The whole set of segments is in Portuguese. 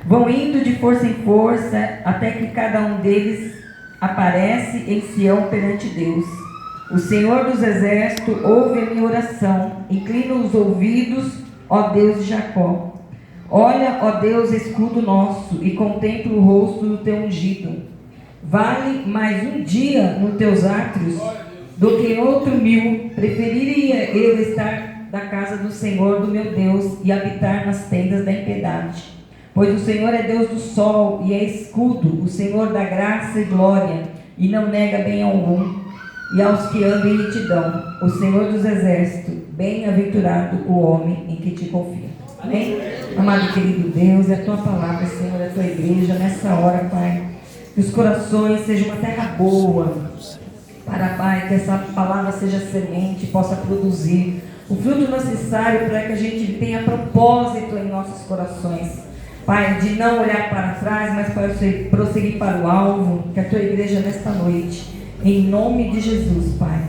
Vão indo de força em força, até que cada um deles aparece em Sião perante Deus. O Senhor dos Exércitos ouve a minha oração, inclina os ouvidos, ó Deus de Jacó. Olha, ó Deus, escudo nosso, e contempla o rosto do teu ungido. Vale mais um dia nos teus átrios do que outro 1000. Preferiria eu estar da casa do Senhor, do meu Deus, e habitar nas tendas da impiedade. Pois o Senhor é Deus do sol e é escudo, o Senhor dá graça e glória, e não nega bem algum. E aos que andam em retidão, o Senhor dos Exércitos, bem-aventurado o homem em que te confia. Amém? Amado e querido Deus, é a tua palavra, Senhor, é a tua igreja, nessa hora, Pai, que os corações sejam uma terra boa, para, Pai, que essa palavra seja semente, possa produzir o fruto necessário para que a gente tenha propósito em nossos corações. Pai, de não olhar para trás, mas para prosseguir para o alvo, que a tua igreja nesta noite, em nome de Jesus, Pai,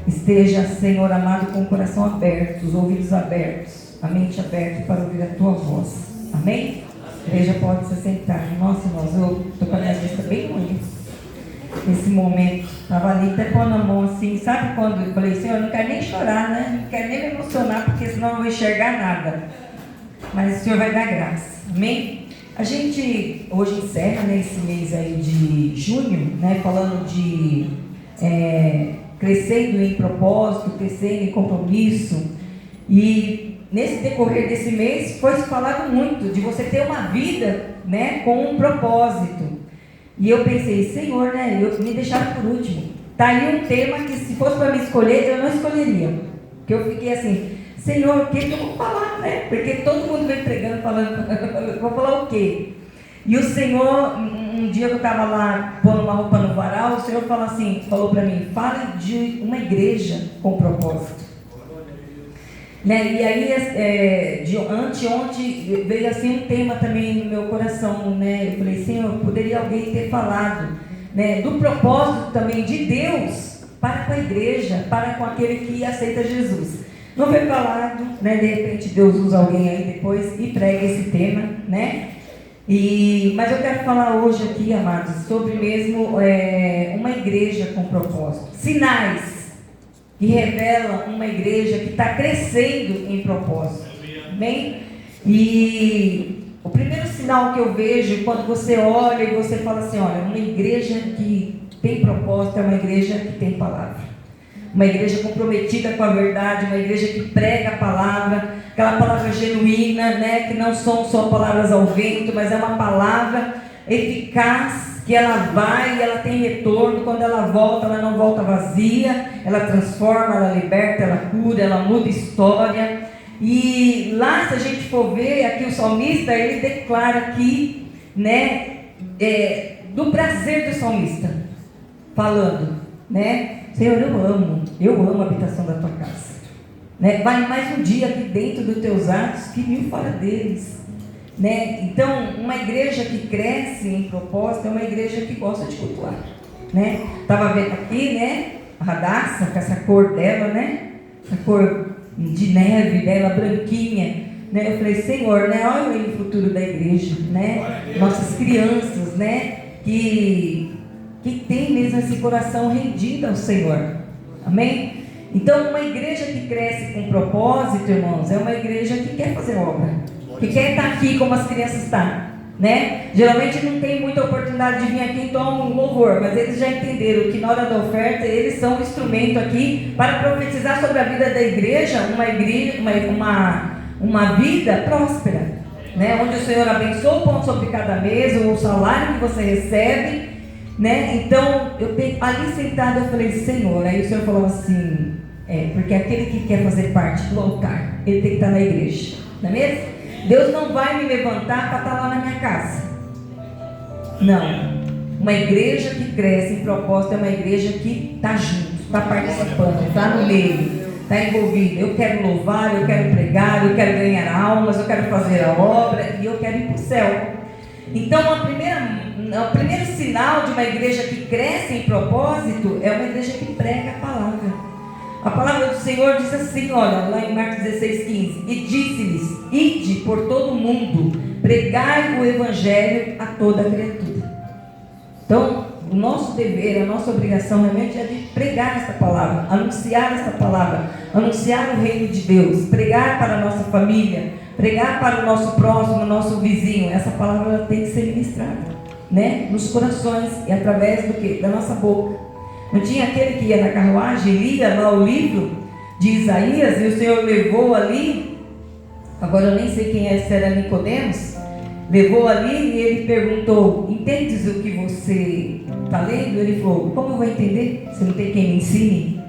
esteja, Senhor amado, com o coração aberto, os ouvidos abertos, a mente aberta para ouvir a tua voz. Amém? A igreja pode se sentar. Nossa, irmãos, eu estou com a minha vista bem ruim nesse momento. Estava ali até pondo a mão assim, sabe quando eu falei, Senhor, eu não quero nem chorar, né? Não quero nem me emocionar, porque senão eu não vou enxergar nada. Mas o Senhor vai dar graça. Amém? A gente hoje encerra, né, esse mês aí de junho, né, falando de crescendo em propósito, crescendo em compromisso. E nesse decorrer desse mês foi falado muito de você ter uma vida, né, com um propósito. E eu pensei, Senhor, né, me deixaram por último. Tá aí um tema que se fosse para me escolher, eu não escolheria. Porque eu fiquei assim, Senhor, o que eu vou falar, né? Porque todo mundo vem pregando, falando, vou falar o quê? E o Senhor, um dia que eu estava lá pondo uma roupa no varal, o Senhor falou para mim, fale de uma igreja com propósito. Né? E aí, anteontem, veio assim um tema também no meu coração, né? Eu falei, Senhor, poderia alguém ter falado, né, do propósito também de Deus para com a igreja, para com aquele que aceita Jesus. Não foi falado, né? De repente Deus usa alguém aí depois e prega esse tema, né? Mas eu quero falar hoje aqui, amados, sobre mesmo uma igreja com propósito. Sinais que revelam uma igreja que está crescendo em propósito. Amém? E o primeiro sinal que eu vejo quando você olha e você fala assim, olha, uma igreja que tem propósito é uma igreja que tem palavra. Uma igreja comprometida com a verdade, uma igreja que prega a palavra, aquela palavra genuína, né? Que não são só palavras ao vento, mas é uma palavra eficaz, que ela vai e ela tem retorno. Quando ela volta, ela não volta vazia, ela transforma, ela liberta, ela cura, ela muda história. E lá, se a gente for ver, aqui o salmista, ele declara aqui, né, do prazer do salmista, falando, né? Senhor, eu amo a habitação da tua casa. Né? Vai mais um dia aqui dentro dos teus atos que 1000 fora deles. Né? Então, uma igreja que cresce em propósito é uma igreja que gosta de cultuar. Né? Estava vendo aqui, né, a Radassa, com essa cor dela, né? Essa cor de neve dela, branquinha. Né? Eu falei, Senhor, né, olha aí o futuro da igreja. Né? Nossas crianças, né, que tem mesmo esse coração rendido ao Senhor. Amém? Então, uma igreja que cresce com propósito, irmãos, é uma igreja que quer fazer obra, que quer estar aqui como as crianças estão, né? Geralmente não tem muita oportunidade de vir aqui então um louvor, mas eles já entenderam que na hora da oferta eles são um instrumento aqui para profetizar sobre a vida da igreja, uma vida próspera, né? Onde o Senhor abençoa o pão sobre cada mesa, o salário que você recebe. Né? Então, ali sentado eu falei, Senhor, aí o Senhor falou assim, porque aquele que quer fazer parte do altar, ele tem que estar na igreja, não é mesmo? Deus não vai me levantar para estar lá na minha casa. Não. Uma igreja que cresce em propósito é uma igreja que está junto, está participando, está no meio, está envolvida. Eu quero louvar, eu quero pregar, eu quero ganhar almas, eu quero fazer a obra e eu quero ir para o céu. Então, o primeiro sinal de uma igreja que cresce em propósito é uma igreja que prega a palavra. A palavra do Senhor diz assim, olha, lá em Marcos 16:15, e disse-lhes: ide por todo o mundo, pregai o evangelho a toda criatura. Então, o nosso dever, a nossa obrigação realmente é de pregar esta palavra, anunciar esta palavra, anunciar o reino de Deus, pregar para a nossa família, pregar para o nosso próximo, o nosso vizinho. Essa palavra ela tem que ser ministrada, né? Nos corações e através do quê? Da nossa boca. Não tinha aquele que ia na carruagem e lia lá o livro de Isaías e o Senhor levou ali, agora eu nem sei quem é, se era Nicodemos, levou ali e ele perguntou: entendes o que você está lendo? Ele falou: como eu vou entender se não tem quem me ensine?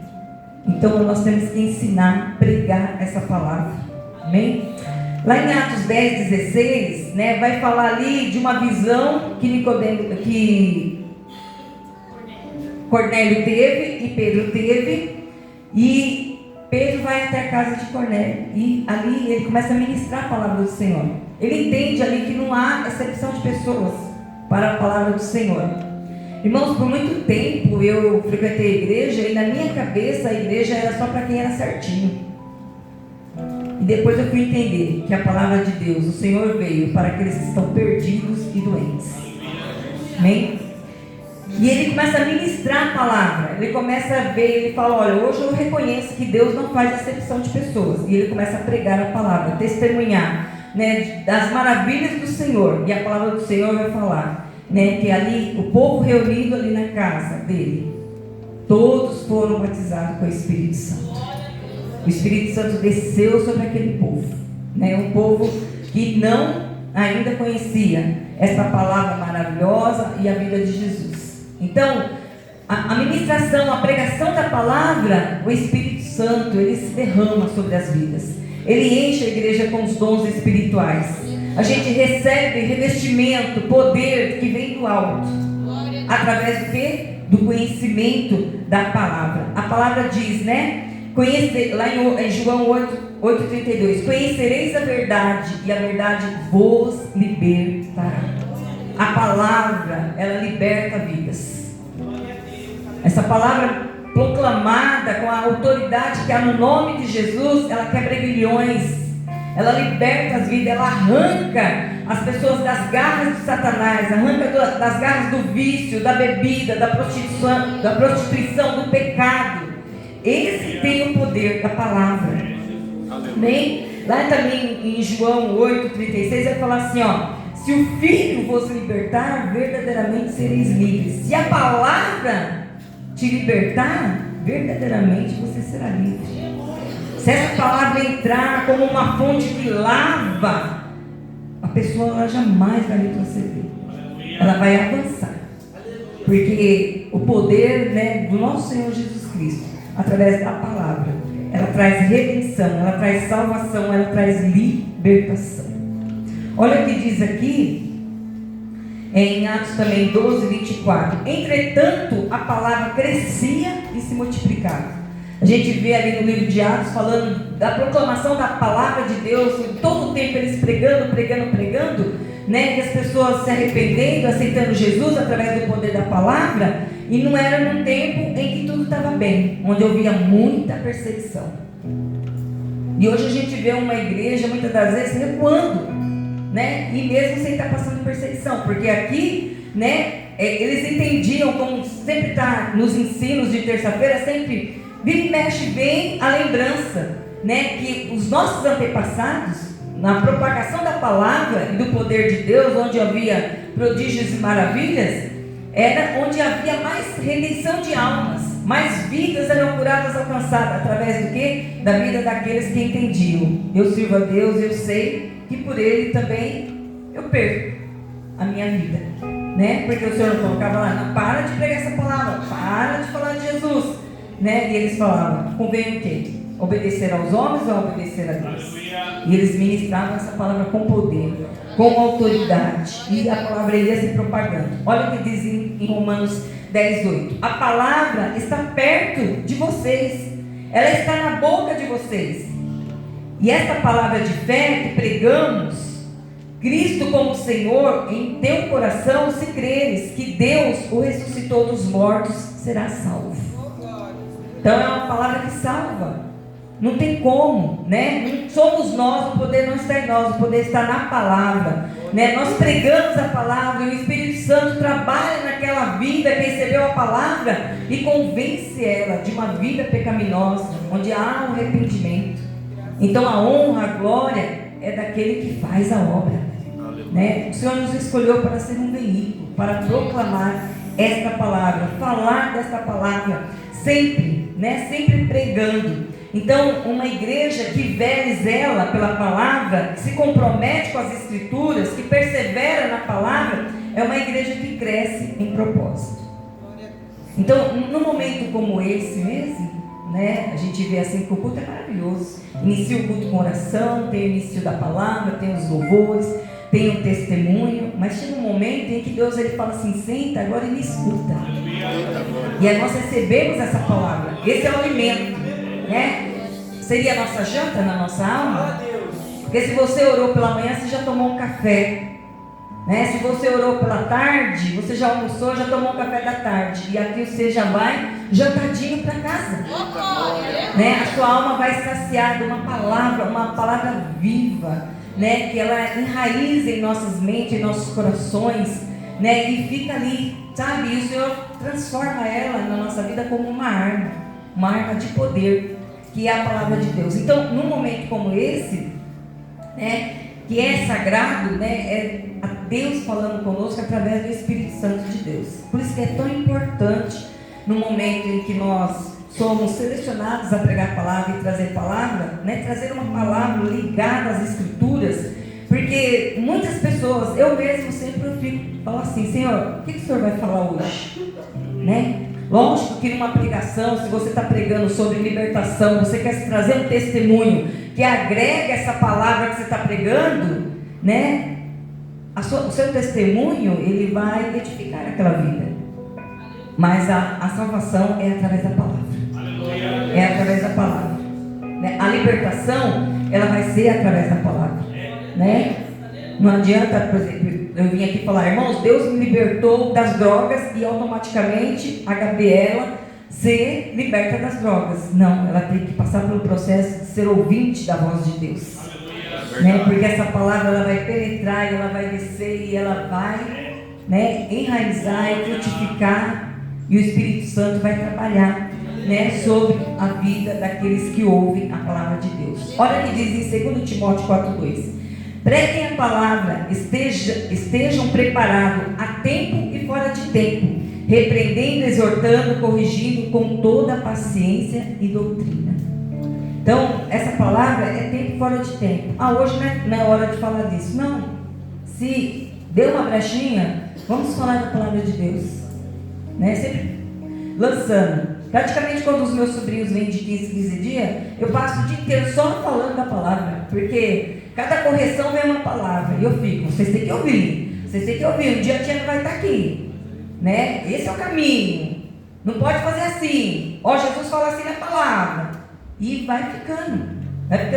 Então nós temos que ensinar, pregar essa palavra. Amém? Lá em Atos 10:16, né, vai falar ali de uma visão que Cornélio teve e Pedro teve, e Pedro vai até a casa de Cornélio e ali ele começa a ministrar a palavra do Senhor. Ele entende ali que não há exceção de pessoas para a palavra do Senhor. Irmãos, por muito tempo eu frequentei a igreja e na minha cabeça a igreja era só para quem era certinho. E depois eu fui entender que a palavra de Deus, o Senhor veio para aqueles que estão perdidos e doentes. Amém? E ele começa a ministrar a palavra, ele começa a ver, ele fala: olha, hoje eu reconheço que Deus não faz acepção de pessoas. E ele começa a pregar a palavra, testemunhar, né, das maravilhas do Senhor. E a palavra do Senhor vai falar, né, que ali, o povo reunido ali na casa dele, todos foram batizados com o Espírito Santo. O Espírito Santo desceu sobre aquele povo, né, um povo que não ainda conhecia esta palavra maravilhosa e a vida de Jesus. Então, a ministração, a pregação da palavra, o Espírito Santo, ele se derrama sobre as vidas. Ele enche a igreja com os dons espirituais. A gente recebe revestimento, poder que vem do alto. Através do quê? Do conhecimento da palavra. A palavra diz, né? Lá em João 8:32, conhecereis a verdade e a verdade vos libertará. A palavra, ela liberta vidas. Essa palavra proclamada com a autoridade que há no nome de Jesus, ela quebra grilhões, ela liberta as vidas, ela arranca as pessoas das garras de Satanás, arranca das garras do vício, da bebida, da prostituição, do pecado. Esse tem o poder da palavra. Amém? Lá também em João 8:36 vai falar assim, ó: se o Filho vos libertar, verdadeiramente sereis livres. Se a palavra te libertar, verdadeiramente você será livre. Se essa palavra entrar como uma fonte que lava, a pessoa ela jamais vai retroceder. Ela vai avançar. Porque o poder, né, do nosso Senhor Jesus Cristo, através da palavra, ela traz redenção, ela traz salvação, ela traz libertação. Olha o que diz aqui, em Atos também 12:24. Entretanto, a palavra crescia e se multiplicava. A gente vê ali no livro de Atos falando da proclamação da palavra de Deus, todo o tempo eles pregando, né? E as pessoas se arrependendo, aceitando Jesus através do poder da palavra. E não era num tempo em que tudo estava bem, onde havia muita perseguição. E hoje a gente vê uma igreja muitas das vezes recuando, né? E mesmo sem estar passando perseguição, porque aqui, né, eles entendiam, como sempre está nos ensinos de terça-feira, sempre vira e mexe bem a lembrança, né, que os nossos antepassados, na propagação da palavra e do poder de Deus, onde havia prodígios e maravilhas, era onde havia mais redenção de almas, mais vidas eram curadas, alcançadas, através do quê? Da vida daqueles que entendiam. Eu sirvo a Deus, eu sei que por Ele também eu perco a minha vida, né? Porque o Senhor não colocava lá: não, para de pregar essa palavra, para de falar de Jesus, né? E eles falavam: convém o quê? Obedecer aos homens ou obedecer a Deus? E eles ministravam essa palavra com poder, com autoridade, e a palavra ia se propagando. Olha o que diz em Romanos 10:8. A palavra está perto de vocês, ela está na boca de vocês. E esta palavra de fé que pregamos, Cristo como Senhor, em teu coração, se creres que Deus o ressuscitou dos mortos, será salvo. Então é uma palavra que salva. Não tem como, né? Não somos nós, o poder não está em nós, o poder está na palavra, né? Nós pregamos a palavra e o Espírito Santo trabalha naquela vida que recebeu a palavra e convence ela de uma vida pecaminosa, onde há um arrependimento. Então a honra, a glória é daquele que faz a obra, né? O Senhor nos escolheu para ser um veículo, para proclamar esta palavra, falar desta palavra sempre, né? Sempre pregando. Então, uma igreja que vela e zela pela palavra, que se compromete com as escrituras, que persevera na palavra, é uma igreja que cresce em propósito. Então, num momento como esse mesmo, né, a gente vê assim que o culto é maravilhoso. Inicia o culto com oração, tem o início da palavra, tem os louvores, tem o testemunho, mas chega um momento em que Deus ele fala assim: senta agora e me escuta. E aí nós recebemos essa palavra, esse é o alimento, né? Seria a nossa janta na nossa alma? Porque se você orou pela manhã, você já tomou um café, né? Se você orou pela tarde, você já almoçou, já tomou um café da tarde, e aqui você já vai jantadinho para casa, né? A sua alma vai saciar de uma palavra viva, né? Que ela enraiza em nossas mentes, em nossos corações, né? E fica ali, sabe? E o Senhor transforma ela na nossa vida como uma arma de poder, que é a palavra de Deus. Então, num momento como esse, né, que é sagrado, né, é a Deus falando conosco através do Espírito Santo de Deus. Por isso que é tão importante, no momento em que nós somos selecionados a pregar a palavra e trazer palavra, né, trazer uma palavra ligada às Escrituras, porque muitas pessoas, eu mesmo sempre falo assim: Senhor, o que o Senhor vai falar hoje? Né? Lógico que numa pregação, se você está pregando sobre libertação, você quer trazer um testemunho que agrega essa palavra que você está pregando, né? O seu testemunho, ele vai edificar aquela vida. Mas a salvação é através da palavra. É através da palavra, né? A libertação, ela vai ser através da palavra, né? Não adianta, por exemplo, eu vim aqui falar: irmãos, Deus me libertou das drogas, e automaticamente a Gabriela ser liberta das drogas. Não, ela tem que passar pelo processo de ser ouvinte da voz de Deus, né? Porque essa palavra ela vai penetrar, ela vai descer e ela vai, né, enraizar e frutificar, e o Espírito Santo vai trabalhar, né, sobre a vida daqueles que ouvem a palavra de Deus. Olha o que diz em 2 Timóteo 4:2: preguem a palavra, estejam preparados a tempo e fora de tempo, repreendendo, exortando, corrigindo com toda paciência e doutrina. Então, essa palavra é tempo e fora de tempo. Hoje não é hora de falar disso. Não. Se deu uma brechinha, vamos falar da palavra de Deus, né? Sempre lançando. Praticamente quando os meus sobrinhos vêm de 15 dias, eu passo o dia inteiro só falando da palavra, porque cada correção vem uma palavra, e eu fico: vocês têm que ouvir, um dia a tia não vai estar aqui, né? Esse é o caminho, não pode fazer assim, Jesus fala assim na palavra, e vai ficando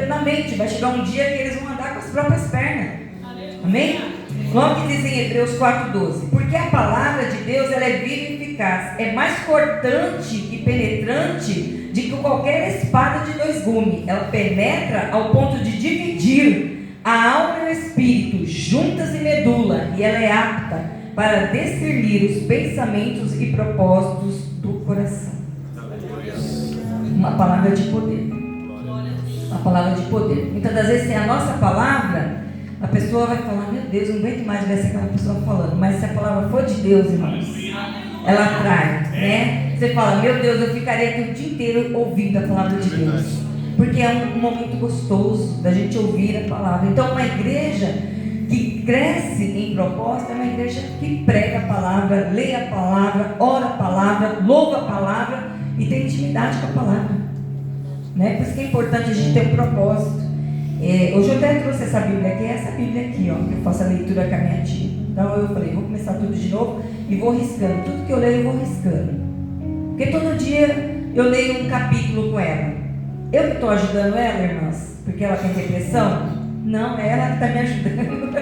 na mente, vai chegar um dia que eles vão andar com as próprias pernas, amém? Logo que diz em Hebreus 4:12: porque a palavra de Deus ela é viva e eficaz, é mais cortante e penetrante de que qualquer espada de 2 gumes. Ela penetra ao ponto de dividir a alma e o espírito, juntas e medula, e ela é apta para discernir os pensamentos e propósitos do coração. Uma palavra de poder. Uma palavra de poder. Muitas das vezes, sem a nossa palavra, a pessoa vai falar: meu Deus, não aguento mais ver aquela pessoa falando. Mas se a palavra for de Deus, irmãos, ela atrai, né? Você fala: meu Deus, eu ficaria aqui o dia inteiro ouvindo a palavra de Deus, porque é um momento gostoso da gente ouvir a palavra. Então, uma igreja que cresce em propósito é uma igreja que prega a palavra, lê a palavra, ora a palavra, louva a palavra e tem intimidade com a palavra, né? Por isso que é importante a gente ter um propósito. Hoje eu até trouxe essa Bíblia aqui, essa Bíblia aqui, ó, que eu faço a leitura com a minha tia. Então eu falei: vou começar tudo de novo e vou riscando. Tudo que eu leio eu vou riscando, porque todo dia eu leio um capítulo com ela. Eu que estou ajudando ela, irmãs, porque ela tem depressão? Não, é ela que está me ajudando.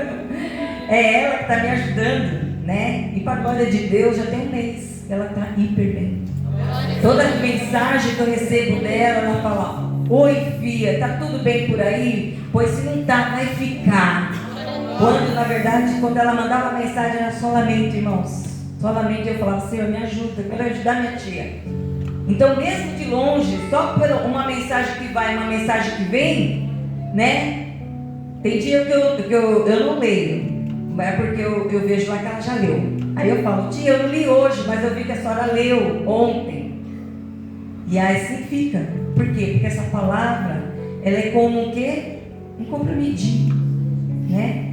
É ela que está me ajudando, né? E para a glória de Deus, já tem um mês que ela está hiper bem. Toda mensagem que eu recebo dela, ela fala: oi filha, tá tudo bem por aí? Pois se não tá, vai ficar. Quando na verdade, quando ela mandava mensagem era só lamento, irmãos. Só lamento. Eu falava: Senhor, me ajuda, eu quero ajudar minha tia. Então mesmo de longe, só por uma mensagem que vai, uma mensagem que vem, né? Tem dia que eu não leio, é porque eu vejo lá que ela já leu. Aí eu falo: tia, eu não li hoje, mas eu vi que a senhora leu ontem. E aí assim fica. Por quê? Porque essa palavra, ela é como o quê? Um compromisso, né?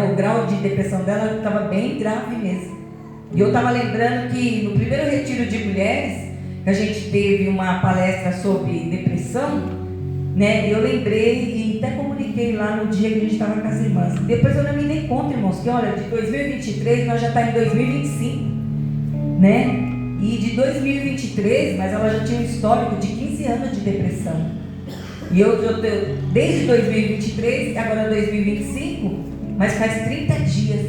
O grau de depressão dela estava bem grave mesmo. E eu estava lembrando que no primeiro retiro de mulheres, que a gente teve uma palestra sobre depressão, né? Eu lembrei e até comuniquei lá no dia que a gente estava com as irmãs. Depois eu não me dei conta, irmãos, que olha, de 2023 nós já estamos em 2025, né? E de 2023, mas ela já tinha um histórico de 15 anos de depressão. E eu desde 2023, agora 2025, mas faz 30 dias.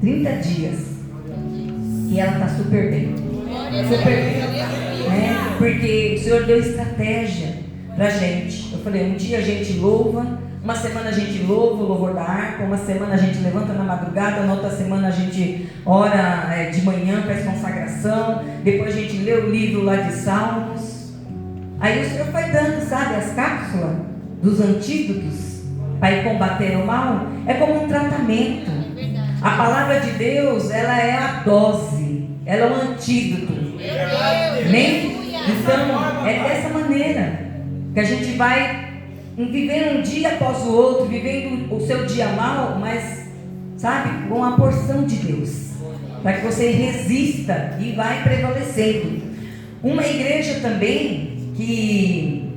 30 dias. E ela está super bem. Super bem. Né? Porque o Senhor deu estratégia pra gente. Eu falei: um dia a gente louva, uma semana a gente louva o louvor da harpa, uma semana a gente levanta na madrugada, na outra semana a gente ora de manhã, faz consagração, depois a gente lê o livro lá de Salmos. Aí o Senhor foi dando, sabe, as cápsulas dos antídotos para ir combater o mal. É como um tratamento. A palavra de Deus, ela é a dose, ela é um antídoto. Amém? Então, é dessa maneira que a gente vai vivendo um dia após o outro, vivendo o seu dia mal, mas, sabe, com a porção de Deus, para que você resista e vai prevalecendo. Uma igreja também que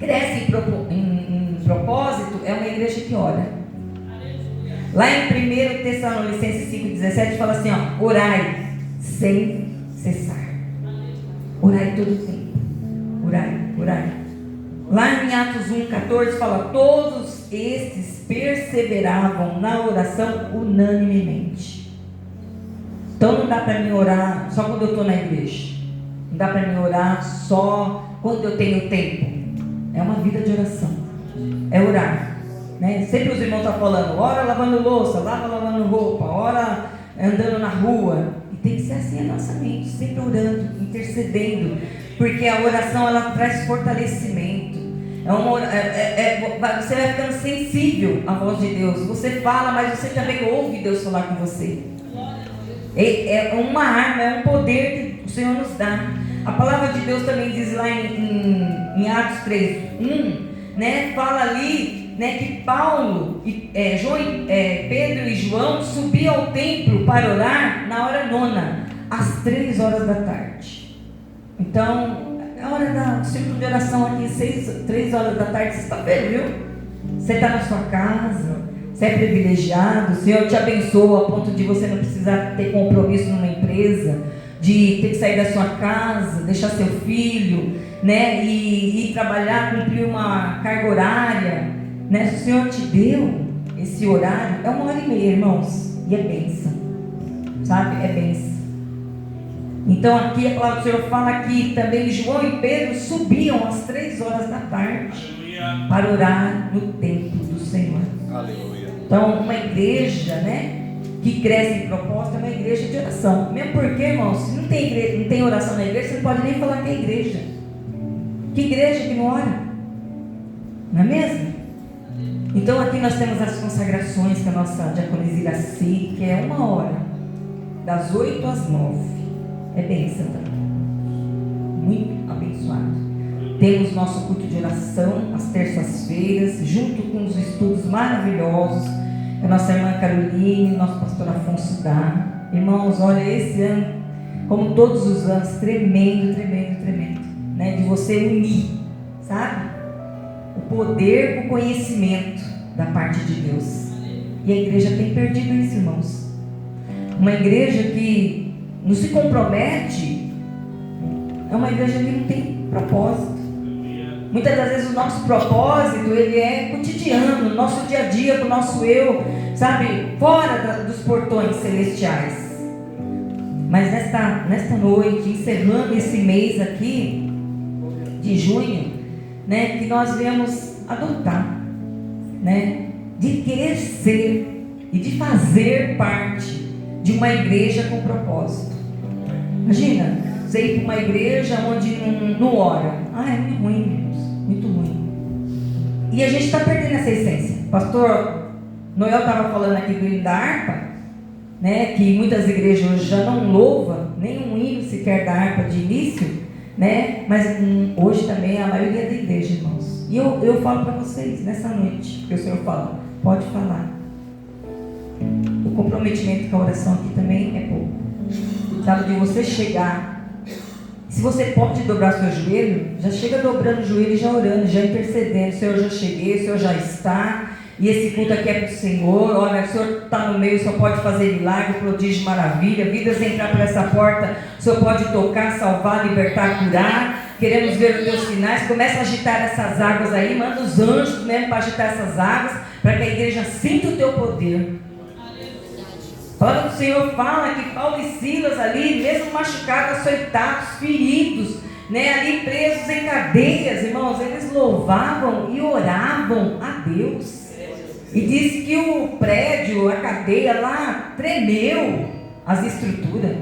cresce em propósito é uma igreja que ora. Lá em 1 Tessalonicenses 5,17 fala assim, ó: orai sem cessar. Orai todo o tempo. Orai, orai. Lá em Atos 1,14 fala: todos estes perseveravam na oração unanimemente. Então não dá para mim orar só quando eu estou na igreja. Não dá para mim orar só quando eu tenho tempo. É uma vida de oração. É orar, né? Sempre os irmãos estão falando: ora lavando louça, lava lavando roupa, ora andando na rua. E tem que ser assim a nossa mente, sempre orando, intercedendo, porque a oração ela traz fortalecimento. Você vai ficando sensível à voz de Deus. Você fala, mas você também ouve Deus falar com você. É uma arma, é um poder que o Senhor nos dá. A palavra de Deus também diz lá em Atos 3:1, né? Fala ali, né, que Paulo, Pedro e João subiam ao templo para orar na hora 9, às 3 horas da tarde. Então, a hora do círculo de oração aqui, 3 horas da tarde, sexta-feira, viu? Você está na sua casa, você é privilegiado, o Senhor te abençoa a ponto de você não precisar ter compromisso numa empresa, de ter que sair da sua casa, deixar seu filho, né, e ir trabalhar, cumprir uma carga horária, né? Se o Senhor te deu esse horário, é 1h30, irmãos, e é bênção, sabe? É bênção. Então aqui a palavra do Senhor fala que também João e Pedro subiam às 3 horas da tarde para orar no templo do Senhor. Aleluia. Então uma igreja, né, que cresce em propósito é uma igreja de oração. Mesmo porque, irmãos, se não tem oração na igreja, você não pode nem falar que é igreja. Que igreja que não ora? Não é mesmo? Então aqui nós temos as consagrações que a nossa diaconisa Iraci, que é 1 hora, das 8 às 9. É bênção também. Muito abençoado. Temos nosso culto de oração às terças-feiras, junto com os estudos maravilhosos. A nossa irmã Caroline, nosso pastor Afonso dá. Irmãos, olha, esse ano, como todos os anos, tremendo, né? De você unir, sabe? O poder com o conhecimento da parte de Deus. E a igreja tem perdido isso, irmãos. Uma igreja que não se compromete é uma igreja que não tem propósito. Muitas das vezes o nosso propósito, ele é cotidiano, nosso dia a dia, com o nosso eu, sabe, fora dos portões celestiais. Mas nesta noite, encerrando esse mês aqui de junho, né, que nós viemos adotar, né, de querer ser e de fazer parte de uma igreja com propósito. Imagina, você ir para uma igreja onde não ora. É muito ruim, irmãos, muito ruim. E a gente está perdendo essa essência. Pastor Noel estava falando aqui do hino da harpa, né, que muitas igrejas hoje já não louvam nenhum hino sequer da harpa de início, né, mas hoje também a maioria da igreja, irmãos. E eu falo para vocês nessa noite, porque o Senhor fala, pode falar. O comprometimento com a oração aqui também é pouco. Sabe, de você chegar. Se você pode dobrar seu joelho, já chega dobrando o joelho e já orando, já intercedendo. Senhor, eu já cheguei, o Senhor já está. E esse culto aqui é para o Senhor. Olha, o Senhor está no meio, o Senhor pode fazer milagre, prodígio, maravilha. Vidas entrar por essa porta, o Senhor pode tocar, salvar, libertar, curar. Queremos ver os teus sinais. Começa a agitar essas águas aí, manda os anjos mesmo para agitar essas águas, para que a igreja sinta o teu poder. A palavra do Senhor fala que Paulo e Silas ali, mesmo machucados, açoitados, feridos, né, ali presos em cadeias, irmãos, eles louvavam e oravam a Deus. E diz que o prédio, a cadeia lá, tremeu as estruturas.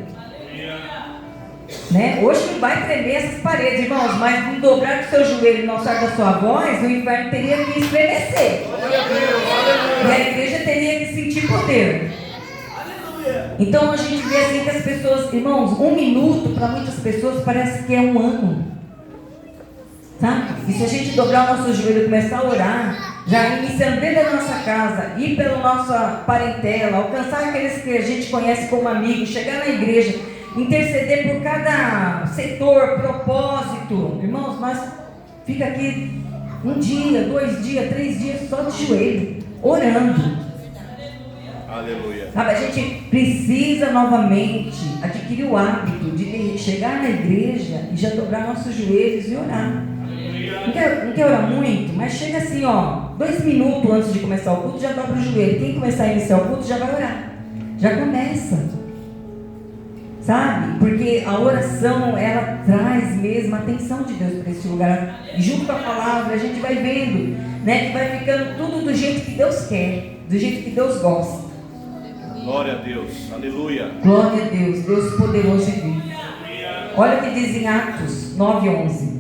Né? Hoje não vai tremer essas paredes, irmãos, mas no dobrar do seu joelho e no alçar da sua voz, o inferno teria que estremecer. E a igreja teria que sentir poder. Então a gente vê assim que as pessoas, irmãos, 1 minuto para muitas pessoas parece que é 1 ano. Sabe? E se a gente dobrar o nosso joelho e começar a orar, já iniciando dentro da nossa casa, ir pela nossa parentela, alcançar aqueles que a gente conhece como amigos, chegar na igreja, interceder por cada setor, propósito, irmãos, nós fica aqui 1 dia, 2 dias, 3 dias só de joelho, orando. Aleluia. Sabe, a gente precisa novamente adquirir o hábito de chegar na igreja e já dobrar nossos joelhos e orar. Não quer orar muito, mas chega assim, 2 minutos antes de começar o culto, já dobra o joelho. Quem começar a iniciar o culto já vai orar. Já começa. Sabe? Porque a oração, ela traz mesmo a atenção de Deus para esse lugar. E junto com a palavra, a gente vai vendo, né, que vai ficando tudo do jeito que Deus quer, do jeito que Deus gosta. Glória a Deus, aleluia. Glória a Deus, Deus poderoso e vivo. Olha o que diz em Atos 9:11.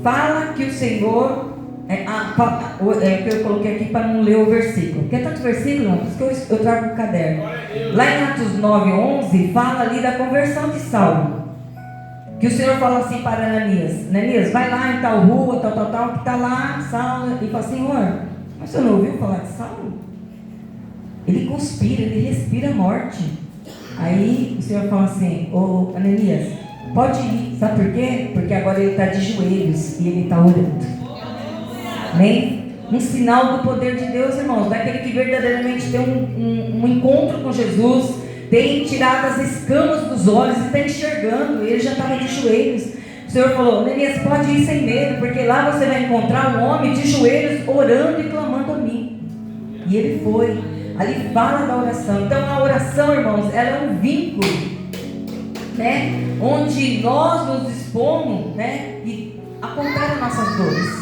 Fala que o Senhor, que eu coloquei aqui para não ler o versículo, porque é tanto versículo, não, por isso que eu trago o caderno. Lá em Atos 9:11, fala ali da conversão de Saulo. Que o Senhor fala assim para Ananias: Ananias, vai lá em tal rua, tal, que está lá Saulo. E fala: Senhor, mas você não ouviu falar de Saulo? Ele conspira, ele respira a morte. Aí o Senhor fala assim: ô Ananias, pode ir, sabe por quê? Porque agora ele está de joelhos e ele está orando. Amém? Um sinal do poder de Deus, irmãos, daquele que verdadeiramente tem um encontro com Jesus, tem tirado as escamas dos olhos e está enxergando. Ele já estava de joelhos. O Senhor falou: Ananias, pode ir sem medo, porque lá você vai encontrar um homem de joelhos orando e clamando a mim. E ele foi. Ali fala da oração. Então a oração, irmãos, ela é um vínculo, né, onde nós nos dispomos, né, e a contar as nossas dores.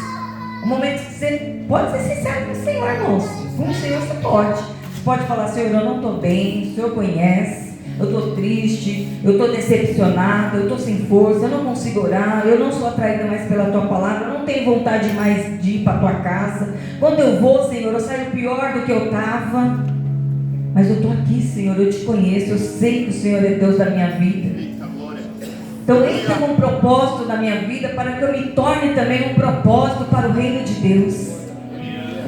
Um momento que você pode ser sincero com o Senhor, irmãos. Com o Senhor você pode. Você pode falar: Senhor, eu não estou bem, o Senhor conhece, eu estou triste, eu estou decepcionado, eu estou sem força, eu não consigo orar, eu não sou atraída mais pela tua palavra, eu não tenho vontade mais de ir para a tua casa. Quando eu vou, Senhor, eu saio pior do que eu estava. Mas eu estou aqui, Senhor, eu te conheço, eu sei que o Senhor é Deus da minha vida. Então entra com um propósito na minha vida para que eu me torne também um propósito para o reino de Deus.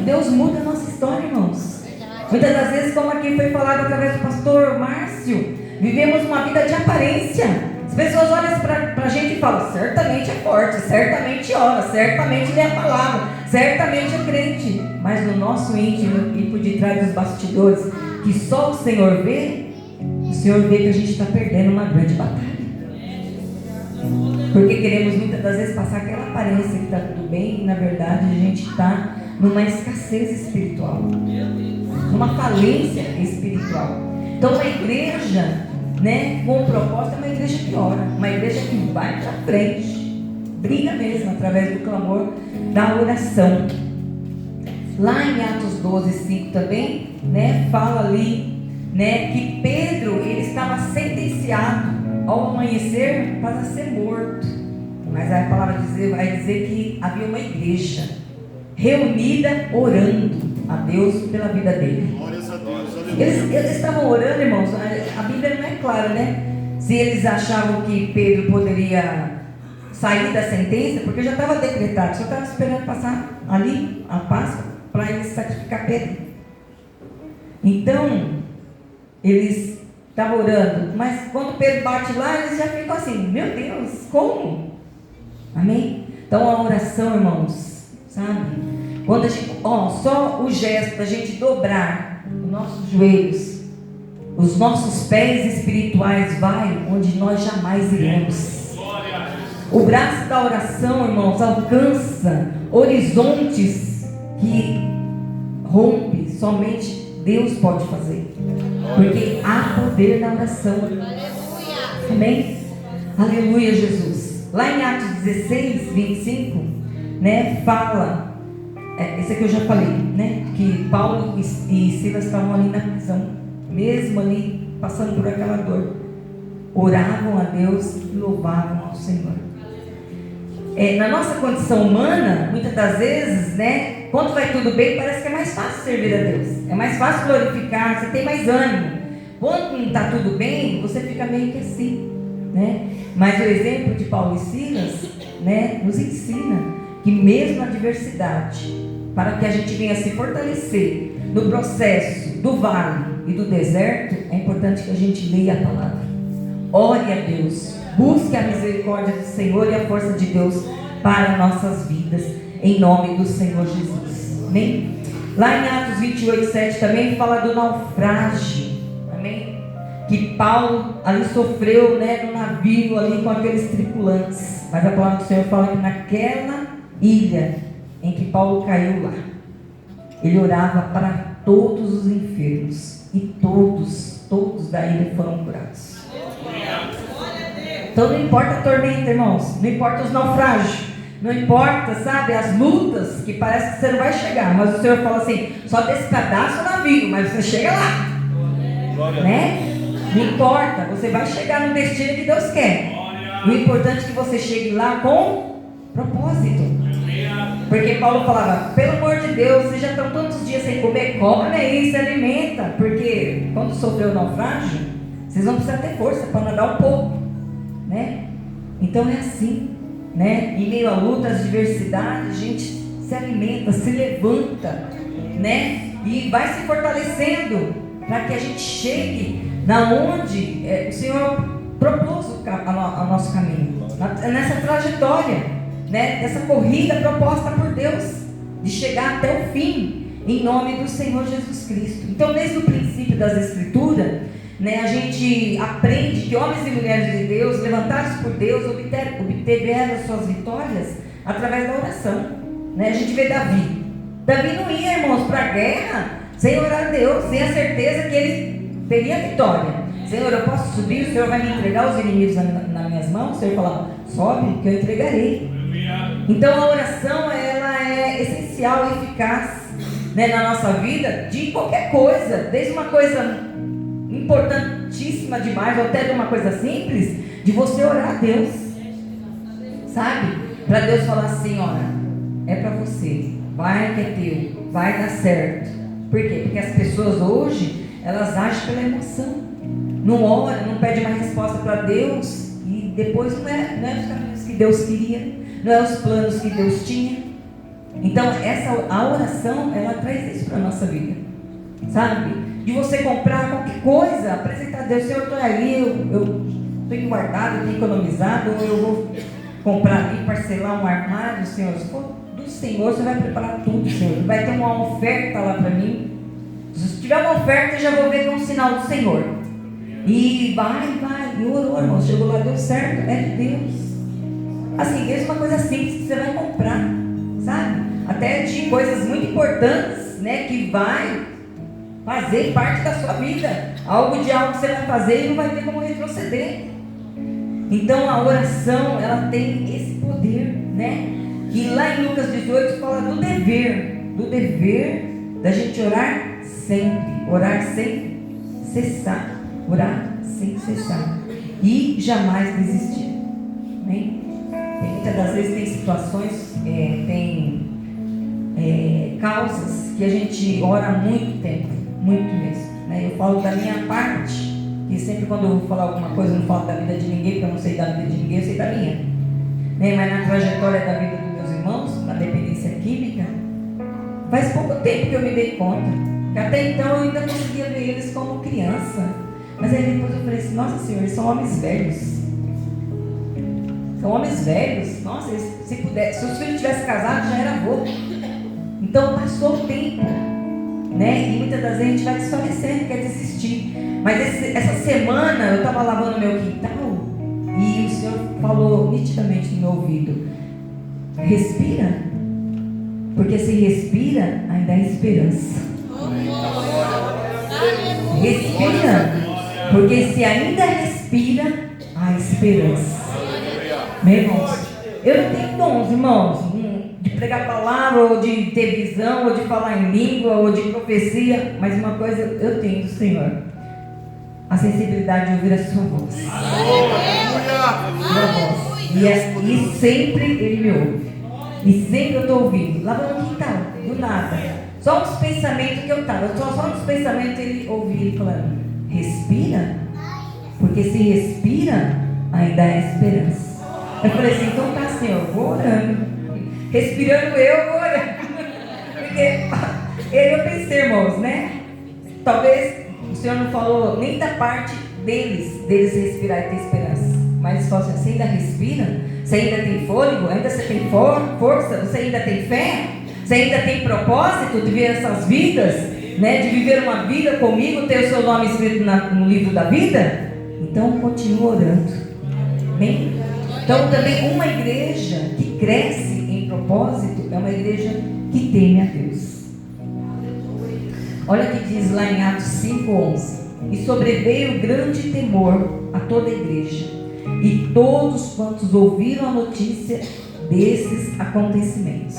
Deus muda a nossa história, irmãos. Muitas das vezes, como aqui foi falado através do pastor Márcio, vivemos uma vida de aparência. As pessoas olham para a gente e falam: certamente é forte, certamente ora, certamente lê a palavra, certamente é crente. Mas no nosso íntimo e por detrás dos bastidores, que só o Senhor vê, o Senhor vê que a gente está perdendo uma grande batalha. Porque queremos muitas das vezes passar aquela aparência que está tudo bem, e na verdade a gente está numa escassez espiritual, numa falência espiritual. Então a igreja, né, com o propósito, é uma igreja que ora, uma igreja que vai para frente, briga mesmo através do clamor da oração. Lá em Atos 12:5 também, né, fala ali, né, que Pedro, ele estava sentenciado ao amanhecer para ser morto. Mas a palavra vai dizer que havia uma igreja reunida orando a Deus pela vida dele. Eles estavam orando, irmãos. A Bíblia não é clara, né? Se eles achavam que Pedro poderia sair da sentença, porque já estava decretado, só estava esperando passar ali a Páscoa para eles sacrificar Pedro. Então, eles estavam orando, mas quando Pedro bate lá, eles já ficam assim: meu Deus, como? Amém? Então a oração, irmãos, sabe? Quando a gente, só o gesto da gente dobrar os nossos joelhos, os nossos pés espirituais vai onde nós jamais iremos. O braço da oração, irmãos, alcança horizontes que rompe, somente Deus pode fazer. Porque há poder na oração. Amém? Aleluia, Jesus. Lá em Atos 16:25, né, fala, esse aqui eu já falei, né, que Paulo e Silas estavam ali na prisão, mesmo ali, passando por aquela dor, oravam a Deus e louvavam ao Senhor. Na nossa condição humana, muitas das vezes, né, quando vai tudo bem, parece que é mais fácil servir a Deus, é mais fácil glorificar, você tem mais ânimo. Quando não está tudo bem, você fica meio que assim, né? Mas o exemplo de Paulo e Silas, né, nos ensina que mesmo na adversidade, para que a gente venha se fortalecer no processo do vale e do deserto, é importante que a gente leia a palavra, ore a Deus, busque a misericórdia do Senhor e a força de Deus para nossas vidas, em nome do Senhor Jesus. Amém? Lá em Atos 28:7 também fala do naufrágio. Amém? Que Paulo ali sofreu, né, no navio ali com aqueles tripulantes. Mas a palavra do Senhor fala que naquela ilha em que Paulo caiu lá, ele orava para todos os enfermos e todos da ilha foram curados. Então não importa a tormenta, irmãos, não importa os naufrágios, não importa, sabe, as lutas que parece que você não vai chegar, mas o Senhor fala assim: só despedaça o navio, mas você chega lá, né? Não importa, você vai chegar no destino que Deus quer. O importante é que você chegue lá com propósito. Porque Paulo falava: pelo amor de Deus, vocês já estão tantos dias sem comer, come aí, se alimenta. Porque quando sofreu o naufrágio, vocês vão precisar ter força para nadar um pouco, né? Então é assim, né? Em meio a lutas, adversidades, a gente se alimenta, se levanta, né? E vai se fortalecendo para que a gente chegue na onde o Senhor propôs o nosso caminho, nessa trajetória, né, dessa corrida proposta por Deus, de chegar até o fim, em nome do Senhor Jesus Cristo. Então, desde o princípio das Escrituras, né, a gente aprende que homens e mulheres de Deus, levantados por Deus, obtiveram suas vitórias através da oração, né? A gente vê Davi não ia, irmãos, para a guerra sem orar a Deus, sem a certeza que ele teria vitória. Senhor, eu posso subir, o Senhor vai me entregar os inimigos nas minhas mãos? O Senhor falava: sobe, que eu entregarei. Então a oração, ela é essencial e eficaz, né, na nossa vida, de qualquer coisa, desde uma coisa importantíssima demais, ou até de uma coisa simples, de você orar a Deus, sabe? Para Deus falar assim: olha, é para você, vai que é teu, vai dar certo. Por quê? Porque as pessoas hoje, elas agem pela emoção, não ora, não pede uma resposta para Deus, e depois não é os caminhos que Deus queria, não é os planos que Deus tinha. Então a oração, ela traz isso para a nossa vida, sabe? De você comprar qualquer coisa, apresentar a Deus: Senhor, eu estou ali, eu tenho guardado, eu tenho economizado, ou eu vou comprar ali, parcelar um armário. Senhor, se for do Senhor, você vai preparar tudo, Senhor. Vai ter uma oferta lá para mim. Se tiver uma oferta, eu já vou ver que é um sinal do Senhor. E vai, e orou, irmão, chegou lá, deu certo, é de Deus. Assim, mesmo uma coisa simples que você vai comprar, sabe? Até de coisas muito importantes, né, que vai fazer parte da sua vida. Algo que você vai fazer e não vai ter como retroceder. Então a oração, ela tem esse poder, né? E lá em Lucas 18 fala do dever da gente orar sem cessar, e jamais desistir. Amém? Muitas das vezes tem situações, tem causas que a gente ora há muito tempo, muito mesmo, né? Eu falo da minha parte, e sempre quando eu vou falar alguma coisa eu não falo da vida de ninguém, porque eu não sei da vida de ninguém, eu sei da minha, né? Mas na trajetória da vida dos meus irmãos, na dependência química, faz pouco tempo que eu me dei conta, que até então eu ainda conseguia ver eles como criança, mas aí depois eu falei assim, nossa Senhor, eles são homens velhos. São homens velhos, nossa, se os filhos tivessem casado, já era avô. Então passou o tempo, né? E muitas das vezes a gente vai desfalecendo, quer desistir. Mas essa semana eu estava lavando meu quintal e o Senhor falou nitidamente no meu ouvido: respira, porque se respira, ainda há esperança. Respira, porque se ainda respira, há esperança. Meus irmãos, eu não tenho dons, irmãos, de pregar a palavra, ou de ter visão, ou de falar em língua, ou de profecia, mas uma coisa eu tenho do Senhor: a sensibilidade de ouvir a sua voz. E sempre Ele me ouve. E sempre eu estou ouvindo. Lá no quintal, do nada. Só uns pensamentos que eu estava. Só uns pensamentos Ele ouvia e falando: respira, porque se respira, ainda há esperança. Eu falei assim: então tá, Senhor, vou orando. Respirando eu, vou orando. Porque eu pensei, irmãos, né? Talvez o Senhor não falou nem da parte deles respirar e ter esperança. Mas só assim: você ainda respira? Você ainda tem fôlego? Ainda você tem força? Você ainda tem fé? Você ainda tem propósito de ver essas vidas? Né? De viver uma vida comigo, ter o seu nome escrito no livro da vida? Então continua orando. Amém? Então também uma igreja que cresce em propósito é uma igreja que teme a Deus. Olha o que diz lá em Atos 5:11: e sobreveio grande temor a toda a igreja, e todos quantos ouviram a notícia desses acontecimentos.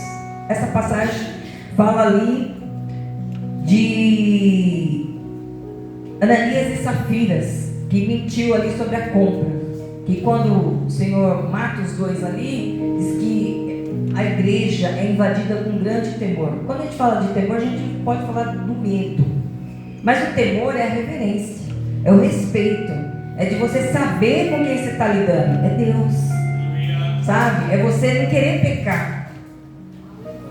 Essa passagem fala ali de Ananias e Safiras, que mentiu ali sobre a compra. Que quando o Senhor mata os dois ali, diz que a igreja é invadida com grande temor. Quando a gente fala de temor, a gente pode falar do medo. Mas o temor é a reverência, é o respeito, é de você saber com quem você está lidando. É Deus, sabe? É você não querer pecar,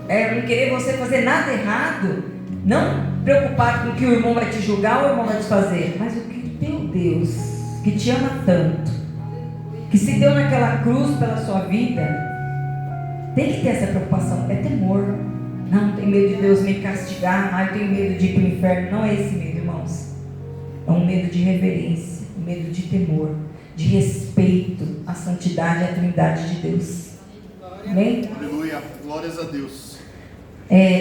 é não querer você fazer nada errado, não preocupado com o que o irmão vai te julgar ou o irmão vai te fazer, mas o que o teu Deus, que te ama tanto, que se deu naquela cruz pela sua vida, tem que ter essa preocupação. É temor. Não tem medo de Deus me castigar, eu tenho medo de ir para o inferno. Não é esse medo, irmãos. É um medo de reverência, um medo de temor, de respeito à santidade e à trindade de Deus. Amém? Aleluia, glórias a Deus.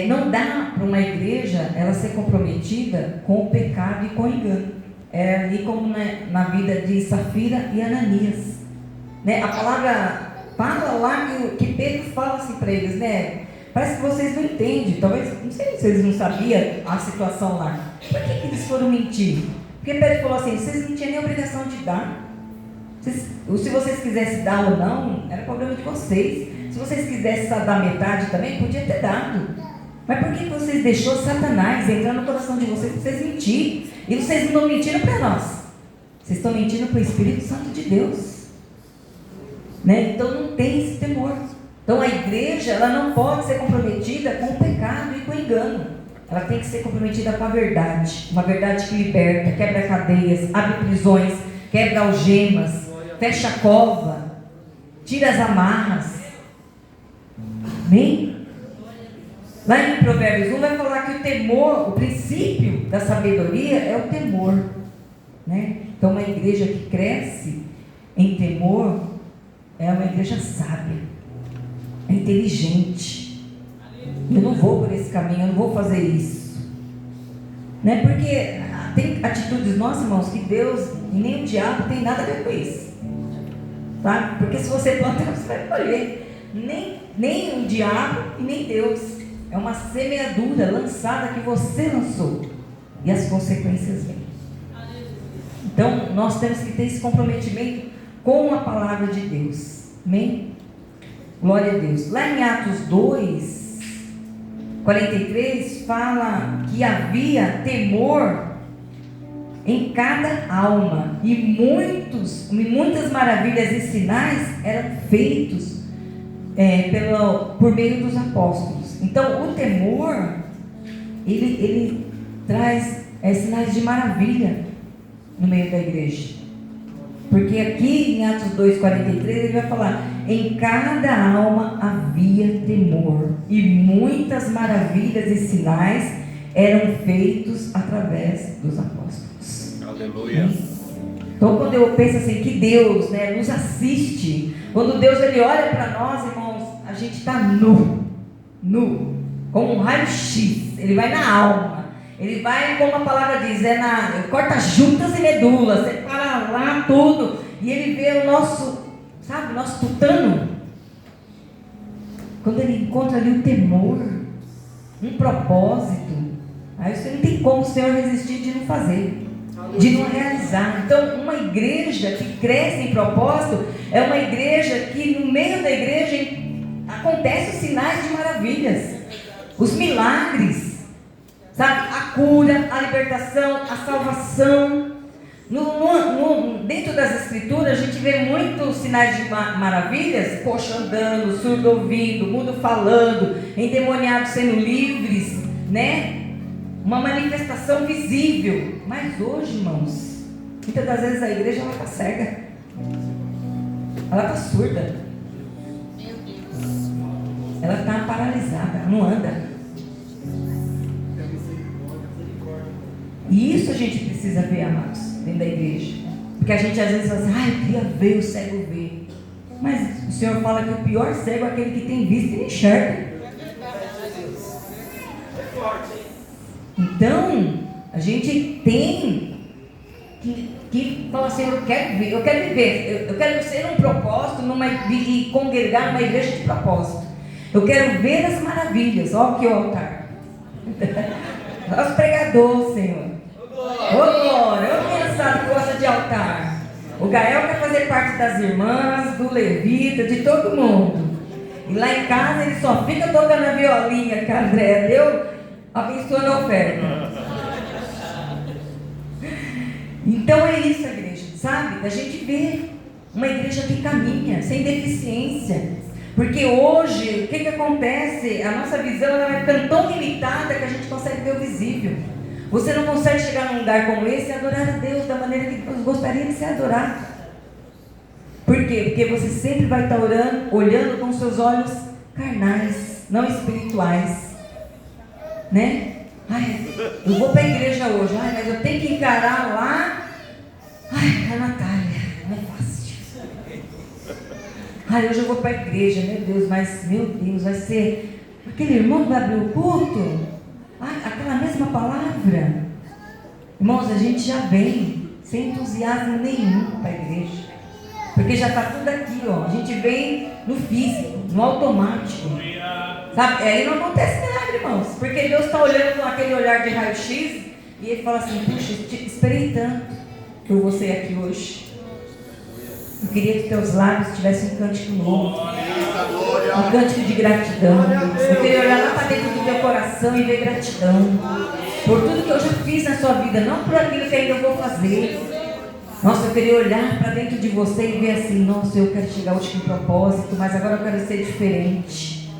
Não dá para uma igreja ela ser comprometida com o pecado e com o engano. É ali como na vida de Safira e Ananias, né? A palavra fala lá que Pedro fala assim para eles, né? Parece que vocês não entendem. Talvez, não sei se eles não sabiam a situação lá. Por que eles foram mentir? Porque Pedro falou assim: vocês não tinham nem obrigação de dar. Se vocês quisessem dar ou não, era problema de vocês. Se vocês quisessem dar metade também, podia ter dado. Mas por que vocês deixou Satanás entrar no coração de vocês para vocês mentir? E vocês não estão mentindo para nós. Vocês estão mentindo para o Espírito Santo de Deus. Né? Então não tem esse temor. Então a igreja, ela não pode ser comprometida com o pecado e com o engano. Ela tem que ser comprometida com a verdade. Uma verdade que liberta, quebra cadeias, abre prisões, quebra algemas, fecha a cova, tira as amarras. Amém? Lá em Provérbios 1 vai falar que o temor, o princípio da sabedoria é o temor, né? Então uma igreja que cresce em temor é uma igreja sábia, é inteligente. Eu não vou por esse caminho, eu não vou fazer isso. né? Porque tem atitudes nossas, irmãos, que Deus e nem o diabo tem nada a ver com isso, tá? Porque se você plantar, você vai colher. Nem o diabo e nem Deus. É uma semeadura lançada que você lançou, e as consequências vêm. Então nós temos que ter esse comprometimento com a palavra de Deus. Amém? Glória a Deus. Lá em Atos 2, 43, fala que havia temor em cada alma, e muitas maravilhas e sinais eram feitos por meio dos apóstolos. Então o temor, ele traz sinais de maravilha no meio da igreja. Porque aqui em Atos 2,43 ele vai falar: em cada alma havia temor, e muitas maravilhas e sinais eram feitos através dos apóstolos. Aleluia. Então quando eu penso assim, que Deus, né, nos assiste, quando Deus ele olha para nós, irmãos, a gente está nu, como um raio-x. Ele vai na alma, ele vai, como a palavra diz, corta juntas e medulas, separa lá tudo, e ele vê o nosso, sabe, o nosso tutano. Quando ele encontra ali o temor, um propósito, aí você não tem como o Senhor resistir de não fazer, de não realizar. Então uma igreja que cresce em propósito é uma igreja que no meio da igreja acontecem os sinais de maravilhas, os milagres, sabe? A cura, a libertação, a salvação. Dentro das escrituras a gente vê muitos sinais de maravilhas: coxo andando, surdo ouvindo, mudo falando, endemoniados sendo livres, né? Uma manifestação visível. Mas hoje, irmãos, muitas das vezes a igreja está cega, ela está surda, ela está paralisada, não anda. E isso a gente precisa ver, amados, dentro da igreja. Porque a gente às vezes fala assim: eu queria ver o cego ver. Mas o Senhor fala que o pior cego é aquele que tem vista e não enxerga. Então, a gente tem que falar assim: eu quero viver, eu quero ser um propósito e congregar numa igreja de propósito. Eu quero ver as maravilhas. Olha aqui o altar. Nosso pregador, Senhor. Ô glória, ô criançada que gosta de altar. O Gael quer fazer parte das irmãs, do levita, de todo mundo. E lá em casa ele só fica tocando a violinha que a Andréia deu, abençoando a oferta. Então é isso, a igreja, sabe? Da gente ver uma igreja que caminha, sem deficiência. Porque hoje, o que acontece? A nossa visão ela vai ficando tão limitada que a gente consegue ver o visível. Você não consegue chegar num lugar como esse e adorar a Deus da maneira que Deus gostaria de ser adorado. Por quê? Porque você sempre vai estar olhando com seus olhos carnais, não espirituais, né? Eu vou para a igreja hoje, mas eu tenho que encarar lá a Natália, não é fácil. Hoje eu vou para a igreja, meu Deus, mas meu Deus, vai ser aquele irmão que vai abrir o culto? Aquela mesma palavra. Irmãos, a gente já vem sem entusiasmo nenhum para a igreja, porque já está tudo aqui, ó. A gente vem no físico, no automático, sabe? Aí não acontece milagre, irmãos, porque Deus está olhando com aquele olhar de raio-x e Ele fala assim: puxa, esperei tanto que eu vou ser aqui hoje. Eu queria que teus lábios tivessem um cântico novo, um cântico de gratidão. Eu queria olhar lá para dentro do teu coração e ver gratidão por tudo que eu já fiz na sua vida, não por aquilo que ainda vou fazer. Nossa, eu queria olhar para dentro de você e ver assim: nossa, eu quero chegar hoje com propósito, mas agora eu quero ser diferente.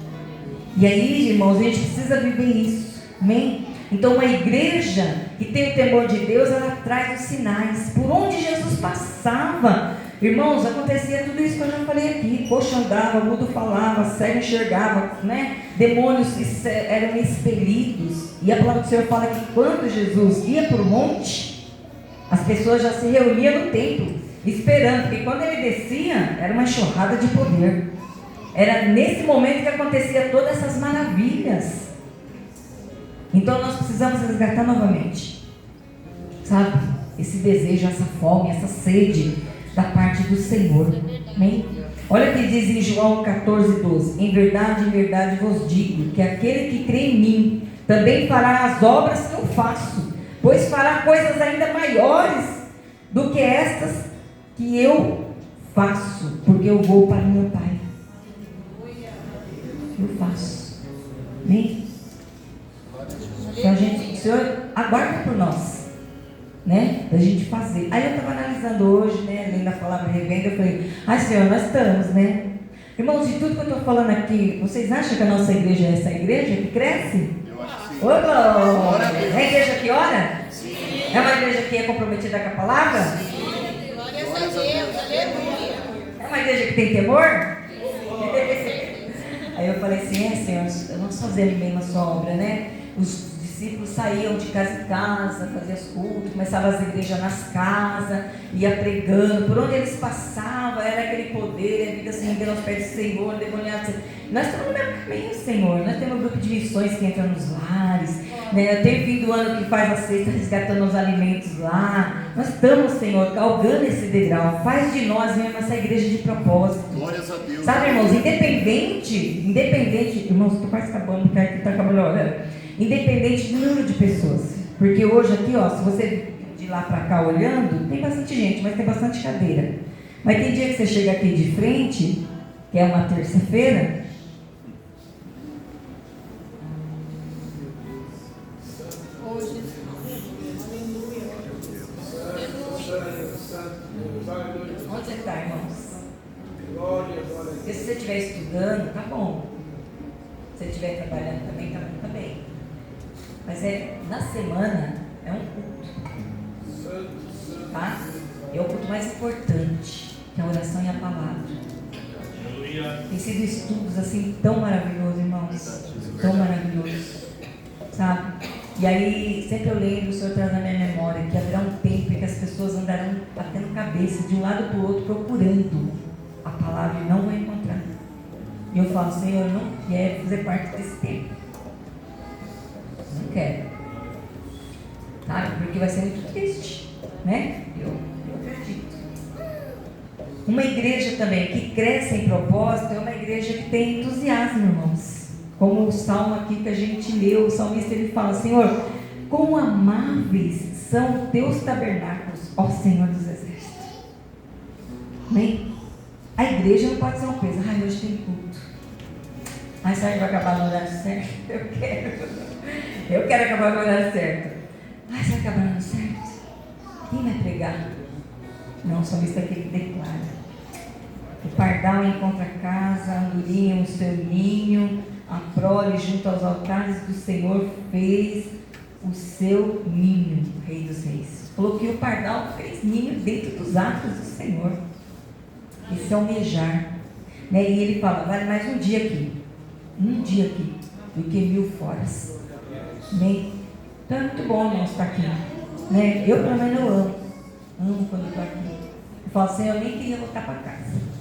E aí, irmãos, a gente precisa viver isso, amém? Então uma igreja que tem o temor de Deus, ela traz os sinais. Por onde Jesus passava, irmãos, acontecia tudo isso que eu já falei aqui: coxo andava, mudo falava, cego enxergava, né? Demônios eram expelidos. E a palavra do Senhor fala que quando Jesus ia para o monte, as pessoas já se reuniam no templo, esperando, porque quando ele descia, era uma enxurrada de poder. Era nesse momento que acontecia todas essas maravilhas. Então nós precisamos resgatar novamente sabe? Esse desejo, essa fome, essa sede da parte do Senhor. Amém? Olha o que diz em João 14:12. Em verdade vos digo que aquele que crê em mim também fará as obras que eu faço, pois fará coisas ainda maiores do que estas que eu faço, porque eu vou para meu Pai. Eu faço. Amém? Então o Senhor aguarda por nós, né? Da gente fazer. Aí eu estava analisando hoje, né? Além da palavra revenda, eu falei, ai Senhor, nós estamos, né? Irmãos, de tudo que eu estou falando aqui, vocês acham que a nossa igreja é essa igreja que cresce? Eu acho que sim. Ô, glória! É a igreja que ora? Sim. É uma igreja que é comprometida com a palavra? Sim. Glória a Deus, aleluia. É uma igreja que tem temor? Aí eu falei assim, Senhor, nós fazemos bem a sua obra, né? Os discípulos saíam de casa em casa, faziam os cultos, começavam as igrejas nas casas, ia pregando, por onde eles passavam, era aquele poder, a vida se rendendo aos pés do Senhor, demoniado. Nós estamos no mesmo caminho, Senhor. Nós temos um grupo de missões que entra nos lares, né? Tem fim do ano que faz a cesta, resgatando os alimentos lá. Nós estamos, Senhor, galgando esse degrau. Faz de nós mesmo essa igreja de propósito. Glórias a Deus. Sabe, irmãos, independente, irmãos, estou quase acabando, porque aqui está acabando a hora. Independente do número de pessoas. Porque hoje aqui, ó, se você de lá para cá olhando, tem bastante gente, mas tem bastante cadeira. Mas tem dia que você chega aqui de frente, que é uma terça-feira, onde você está, irmãos? Porque se você estiver estudando, tá bom. Se você estiver trabalhando também, tá bom também. Mas na semana é um culto. Tá? É o culto mais importante, que é a oração e a palavra. Tem sido estudos assim tão maravilhosos, irmãos. Tão maravilhosos. Sabe? E aí, sempre eu lembro, o Senhor traz na minha memória que haverá um tempo em que as pessoas andarão batendo cabeça de um lado para o outro, procurando a palavra e não vão encontrar. E eu falo, Senhor, eu não quero fazer parte desse tempo. Não quero. Sabe? Porque vai ser muito triste, né? Eu acredito. Uma igreja também que cresce em propósito é uma igreja que tem entusiasmo, irmãos. Como o salmo aqui que a gente leu, o salmista ele fala, Senhor, quão amáveis são os teus tabernáculos, ó Senhor dos exércitos. Amém? A igreja não pode ser um peso. Ai, hoje tem culto. Ai, será que vai acabar no horário certo? Eu quero acabar no horário certo. Ai, será que vai acabar no horário certo? Quem vai pregar? Não, o salmista aqui ele declara. O pardal encontra a casa, a andorinha o seu ninho, a prole junto aos altares do Senhor fez o seu ninho, Rei dos Reis. Falou que o pardal fez ninho dentro dos atos do Senhor. Esse é almejar. Né? E ele fala, vale mais um dia aqui, do que 1000 fora. Né? Então é muito bom, irmãos, estar aqui. Né? Eu, pelo menos, eu amo quando eu estou aqui. Eu falo assim, eu nem queria voltar para casa.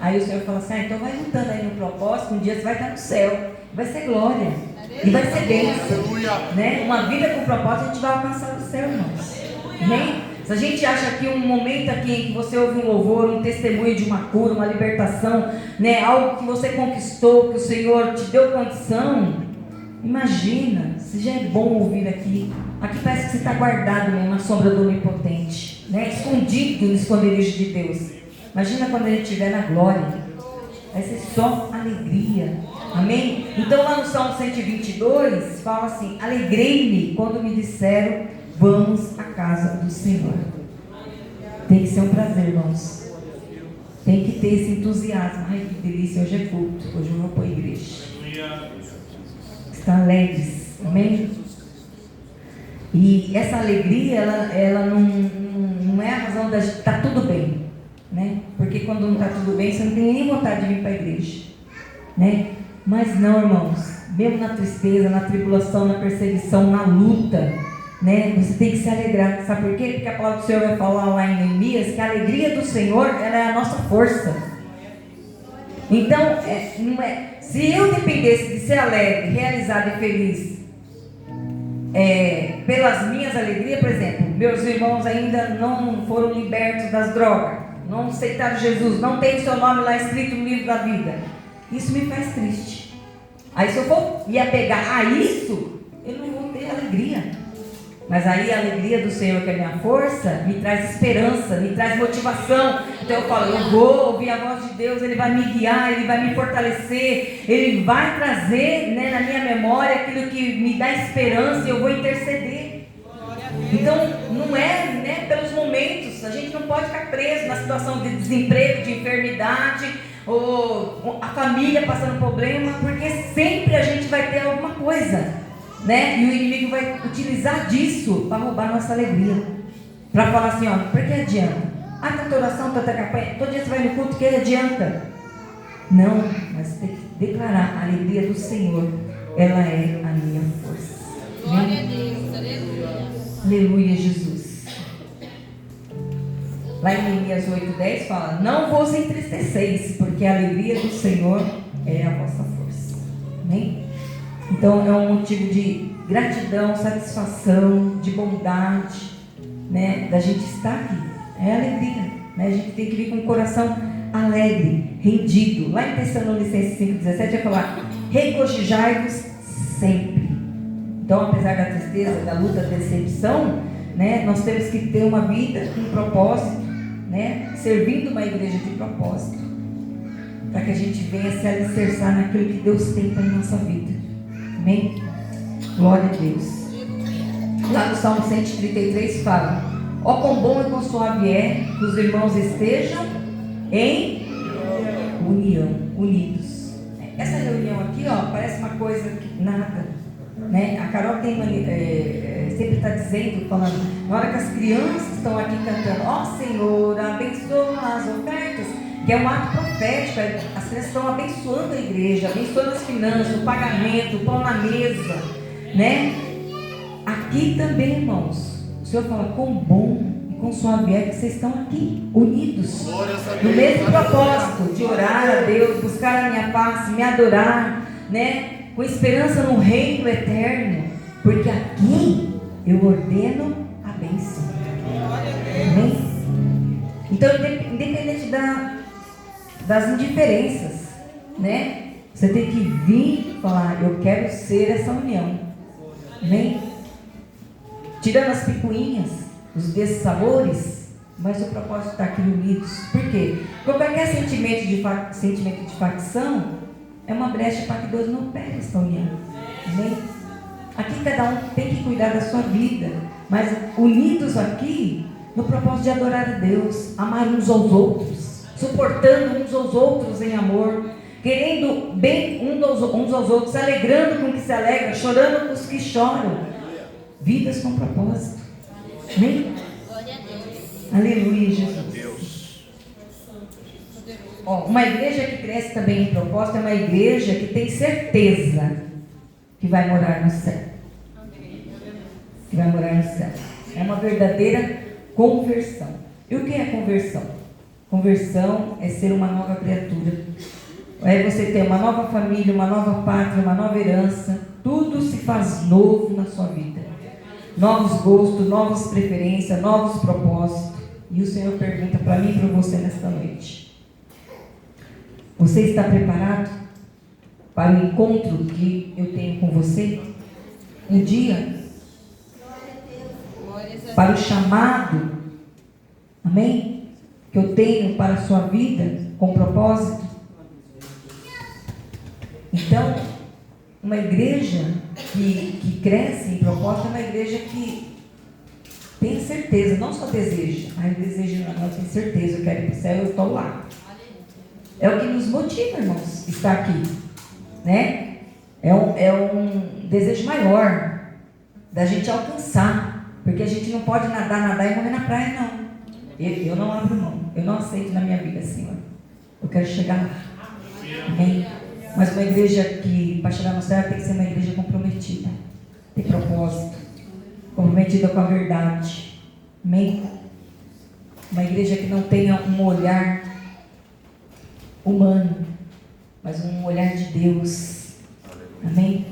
Aí o Senhor fala assim, então vai lutando aí no propósito, um dia você vai estar no céu, vai ser glória, e vai ser bênção, né? Uma vida com propósito, a gente vai alcançar o céu, irmãos. Amém? Se a gente acha que um momento aqui em que você ouve um louvor, um testemunho de uma cura, uma libertação, né? Algo que você conquistou, que o Senhor te deu condição, imagina, se já é bom ouvir aqui. Aqui parece que você está guardado mesmo na sombra do Onipotente, né? Escondido no esconderijo de Deus. Imagina quando a gente estiver na glória, vai ser só alegria, amém? Então lá no Salmo 122, fala assim, alegrei-me quando me disseram, vamos à casa do Senhor. Tem que ser um prazer, irmãos. Tem que ter esse entusiasmo. Ai, que delícia, hoje é culto, hoje eu vou para a igreja. Estão alegres, amém? E essa alegria, ela não é a razão da gente, está tudo bem. Né? Porque quando não está tudo bem, você não tem nem vontade de vir para a igreja, né? Mas não, irmãos, mesmo na tristeza, na tribulação, na perseguição, na luta, né? Você tem que se alegrar. Sabe por quê? Porque a palavra do Senhor vai falar lá em Neemias que a alegria do Senhor, ela é a nossa força. Então, se eu dependesse de ser alegre, realizado e feliz, pelas minhas alegrias, por exemplo, meus irmãos ainda não foram libertos das drogas, não aceitaram Jesus, não tem o seu nome lá escrito no livro da vida. Isso me faz triste. Aí se eu for me apegar a isso, eu não vou ter alegria. Mas aí a alegria do Senhor, que é a minha força, me traz esperança, me traz motivação. Então eu falo, eu vou ouvir a voz de Deus, Ele vai me guiar, Ele vai me fortalecer, Ele vai trazer, né, na minha memória aquilo que me dá esperança e eu vou interceder. Então não é, né, pelos momentos, a gente não pode ficar preso na situação de desemprego, de enfermidade, ou a família passando problema, porque sempre a gente vai ter alguma coisa. Né? E o inimigo vai utilizar disso para roubar nossa alegria, para falar assim, ó, para que adianta? Tanta oração, tanta campanha, todo dia você vai no culto, que adianta? Não, mas tem que declarar: a alegria do Senhor, ela é a minha força. Glória a Deus, aleluia. Aleluia, Jesus. Lá em Neemias 8:10 fala: não vos entristeceis, porque a alegria do Senhor é a vossa força. Amém? Então é um motivo de gratidão, satisfação, de bondade, né, da gente estar aqui. É alegria, né? A gente tem que vir com o coração alegre, rendido. Lá em Tessalonicenses 5:17 vai falar: regozijai-vos sempre. Então, apesar da tristeza, da luta, da decepção, né, nós temos que ter uma vida com propósito, né, servindo uma igreja de propósito, para que a gente venha se alicerçar naquilo que Deus tem para a nossa vida. Amém? Glória a Deus. Lá no Salmo 133 fala: ó, quão bom e quão suave é que os irmãos estejam em união, unidos. Essa reunião aqui, ó, parece uma coisa que nada, né? A Carol tem sempre está dizendo, falando, na hora que as crianças estão aqui cantando: ó Senhor, abençoa as ofertas, que é um ato profético. As crianças estão abençoando a igreja, abençoando as finanças, o pagamento, o pão na mesa, né? Aqui também, irmãos, o Senhor fala: quão bom e quão suave é que vocês estão aqui, unidos, no mesmo propósito de orar a Deus, buscar a minha face, me adorar, né? Com esperança no reino eterno, porque aqui eu ordeno a bênção. Amém? Então, independente das indiferenças, né? Você tem que vir e falar: eu quero ser essa união. Amém? Tirando as picuinhas, os dessabores, mas o propósito está aqui unidos. Por quê? Porque qualquer sentimento de facção é uma brecha para que Deus não pegue essa união. Amém? Aqui cada um tem que cuidar da sua vida, mas unidos aqui no propósito de adorar a Deus, amar uns aos outros, suportando uns aos outros em amor, querendo bem uns aos outros, se alegrando com o que se alegra, chorando com os que choram. Vidas com propósito. Amém? Aleluia, Jesus. Ó, uma igreja que cresce também em propósito é uma igreja que tem certeza que vai morar no céu. Que vai morar no céu. É uma verdadeira conversão. E o que é conversão? Conversão é ser uma nova criatura. É você ter uma nova família, uma nova pátria, uma nova herança. Tudo se faz novo na sua vida. Novos gostos, novas preferências, novos propósitos. E o Senhor pergunta para mim e para você nesta noite: você está preparado para o encontro que eu tenho com você? Um dia? Para o chamado, amém? Que eu tenho para a sua vida com propósito? Então, uma igreja que cresce em propósito é uma igreja que tem certeza, não só deseja. Eu desejo, não, eu tenho certeza, eu quero ir para o céu, eu estou lá. É o que nos motiva, irmãos, estar aqui, né? É um desejo maior da gente alcançar, porque a gente não pode nadar e morrer na praia, não. Eu não abro mão, eu não aceito na minha vida, Senhor. Eu quero chegar lá. Amém? Mas uma igreja que, para chegar no céu, tem que ser uma igreja comprometida, tem propósito, comprometida com a verdade. Amém? Uma igreja que não tenha um olhar humano, mas um olhar de Deus. Amém?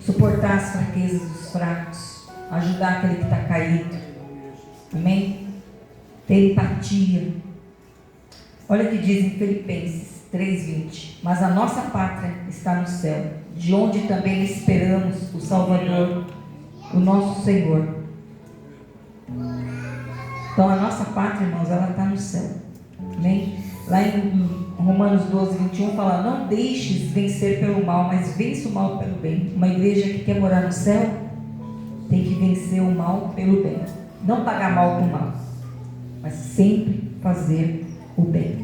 suportar as fraquezas dos fracos, ajudar aquele que está caído. Amém? Ter empatia. Olha o que diz em Filipenses 3:20. Mas a nossa pátria está no céu, de onde também esperamos o Salvador, o nosso Senhor. Então a nossa pátria, irmãos, ela está no céu. Amém? Lá em Romanos 12:21 fala: não deixes vencer pelo mal, mas vença o mal pelo bem. Uma igreja que quer morar no céu tem que vencer o mal pelo bem. Não pagar mal com mal, mas sempre fazer o bem.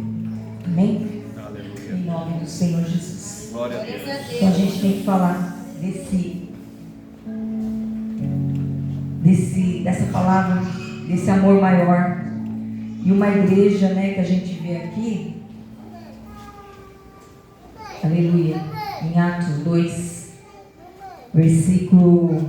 Amém? Aleluia. Em nome do Senhor Jesus. Glória a Glórias Deus. a Então a Deus. gente tem que falar dessa palavra, desse amor maior. E uma igreja, né, que a gente vê aqui, aleluia, em Atos 2, versículo,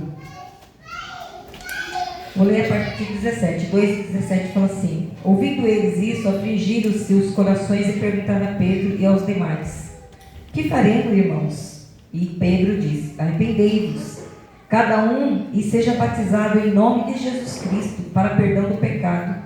vou ler a partir de 17, 2:17 fala assim: ouvindo eles isso, afligiram-se os corações e perguntaram a Pedro e aos demais: que faremos, irmãos? E Pedro disse: arrependei-vos, cada um, e seja batizado em nome de Jesus Cristo, para perdão do pecado,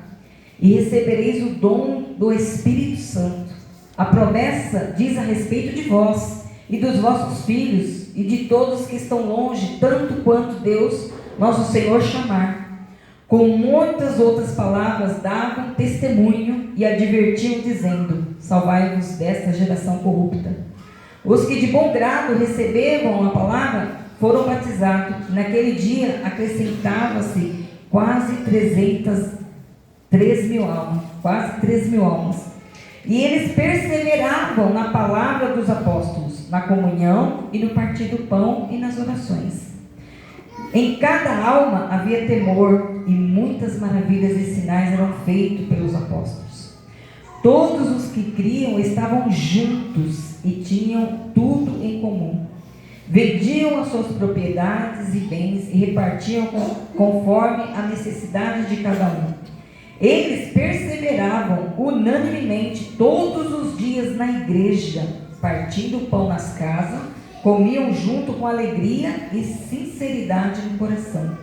e recebereis o dom do Espírito Santo. A promessa diz a respeito de vós, e dos vossos filhos, e de todos que estão longe, tanto quanto Deus, nosso Senhor, chamar. Com muitas outras palavras davam testemunho e advertiam, dizendo: salvai-vos desta geração corrupta. Os que de bom grado receberam a palavra foram batizados. Naquele dia acrescentava-se quase 3 mil almas. E eles perseveravam na palavra dos apóstolos, na comunhão e no partir do pão e nas orações. Em cada alma havia temor, e muitas maravilhas e sinais eram feitos pelos apóstolos. Todos os que criam estavam juntos e tinham tudo em comum. Vendiam as suas propriedades e bens e repartiam conforme a necessidade de cada um. Eles perseveravam unanimemente todos os dias na igreja, partindo o pão nas casas, comiam junto com alegria e sinceridade no coração.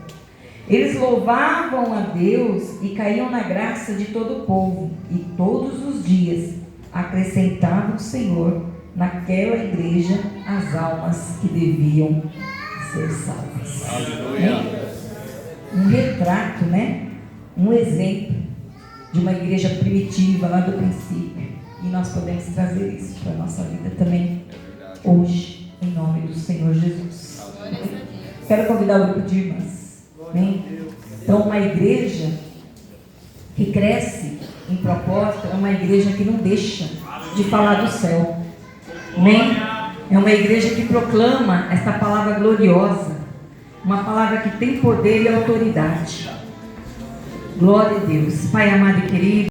Eles louvavam a Deus e caíam na graça de todo o povo, e todos os dias acrescentava o Senhor naquela igreja as almas que deviam ser salvas. Aleluia. Um retrato, né? Um exemplo de uma igreja primitiva lá do princípio. E nós podemos trazer isso para a nossa vida também hoje, em nome do Senhor Jesus. Glórias a Deus. Quero convidar o grupo de irmãs. Amém? Então, uma igreja que cresce em propósito é uma igreja que não deixa de falar do céu. Amém? É uma igreja que proclama esta palavra gloriosa, uma palavra que tem poder e autoridade. Glória a Deus. Pai amado e querido,